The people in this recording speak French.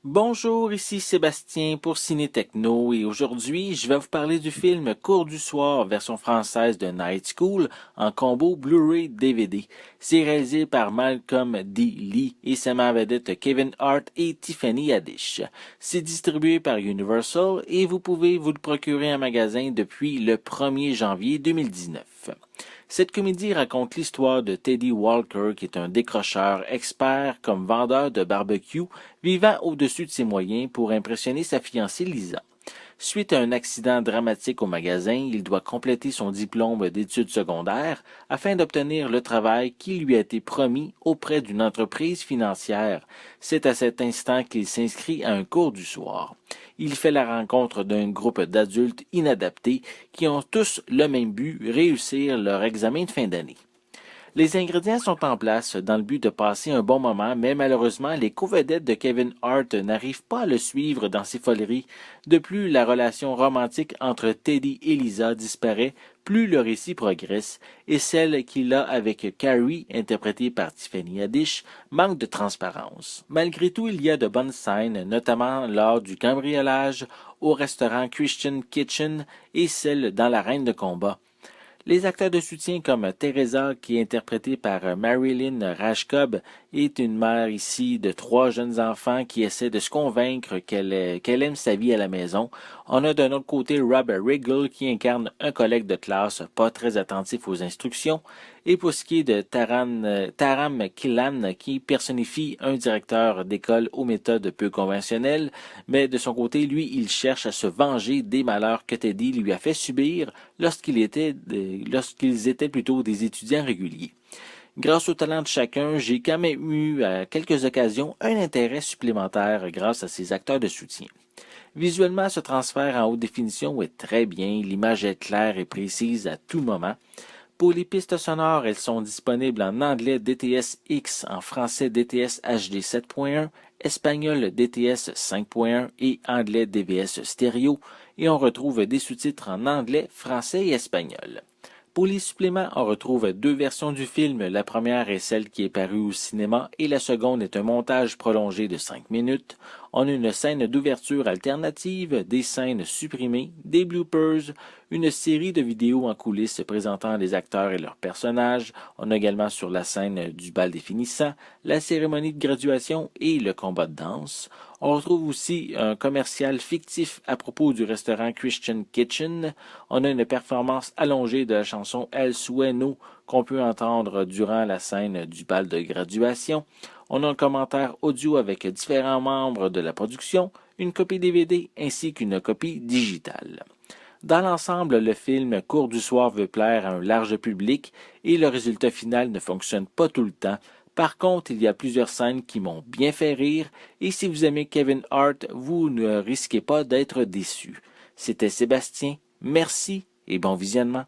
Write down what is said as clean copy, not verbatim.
Bonjour, ici Sébastien pour Ciné Techno et aujourd'hui je vais vous parler du film Cours du soir version française de Night School en combo Blu-ray DVD. C'est réalisé par Malcolm D. Lee et sa mère vedette Kevin Hart et Tiffany Haddish. C'est distribué par Universal et vous pouvez vous le procurer en magasin depuis le 1er janvier 2019. Cette comédie raconte l'histoire de Teddy Walker, qui est un décrocheur expert comme vendeur de barbecue, vivant au-dessus de ses moyens pour impressionner sa fiancée Lisa. Suite à un accident dramatique au magasin, il doit compléter son diplôme d'études secondaires afin d'obtenir le travail qui lui a été promis auprès d'une entreprise financière. C'est à cet instant qu'il s'inscrit à un cours du soir. Il fait la rencontre d'un groupe d'adultes inadaptés qui ont tous le même but, réussir leur examen de fin d'année. Les ingrédients sont en place dans le but de passer un bon moment, mais malheureusement, les co-vedettes de Kevin Hart n'arrivent pas à le suivre dans ses foleries. De plus, la relation romantique entre Teddy et Lisa disparaît, plus le récit progresse, et celle qu'il a avec Carrie, interprétée par Tiffany Haddish, manque de transparence. Malgré tout, il y a de bonnes scènes, notamment lors du cambriolage au restaurant Christian Kitchen et celle dans l'arène de combat. Les acteurs de soutien comme Teresa, qui est interprétée par Marilyn Rajkub, est une mère ici de 3 jeunes enfants qui essaie de se convaincre qu'elle aime sa vie à la maison. On a d'un autre côté Rob Riggle qui incarne un collègue de classe pas très attentif aux instructions. Et pour ce qui est de Taram Killan, qui personnifie un directeur d'école aux méthodes peu conventionnelles, mais de son côté, lui, il cherche à se venger des malheurs que Teddy lui a fait subir lorsqu'ils étaient plutôt des étudiants réguliers. Grâce au talent de chacun, j'ai quand même eu à quelques occasions un intérêt supplémentaire grâce à ces acteurs de soutien. Visuellement, ce transfert en haute définition est très bien, l'image est claire et précise à tout moment. Pour les pistes sonores, elles sont disponibles en anglais DTS-X, en français DTS HD 7.1, espagnol DTS 5.1 et anglais DVS stéréo, et on retrouve des sous-titres en anglais, français et espagnol. Pour les suppléments, on retrouve 2 versions du film. La première est celle qui est parue au cinéma et la seconde est un montage prolongé de 5 minutes. On a une scène d'ouverture alternative, des scènes supprimées, des bloopers, une série de vidéos en coulisses présentant les acteurs et leurs personnages. On a également sur la scène du bal des finissants, la cérémonie de graduation et le combat de danse. On retrouve aussi un commercial fictif à propos du restaurant Christian Kitchen. On a une performance allongée de la chanson El Sueno qu'on peut entendre durant la scène du bal de graduation. On a un commentaire audio avec différents membres de la production, une copie DVD ainsi qu'une copie digitale. Dans l'ensemble, le film Cours du soir veut plaire à un large public et le résultat final ne fonctionne pas tout le temps. Par contre, il y a plusieurs scènes qui m'ont bien fait rire et si vous aimez Kevin Hart, vous ne risquez pas d'être déçu. C'était Sébastien, merci et bon visionnement.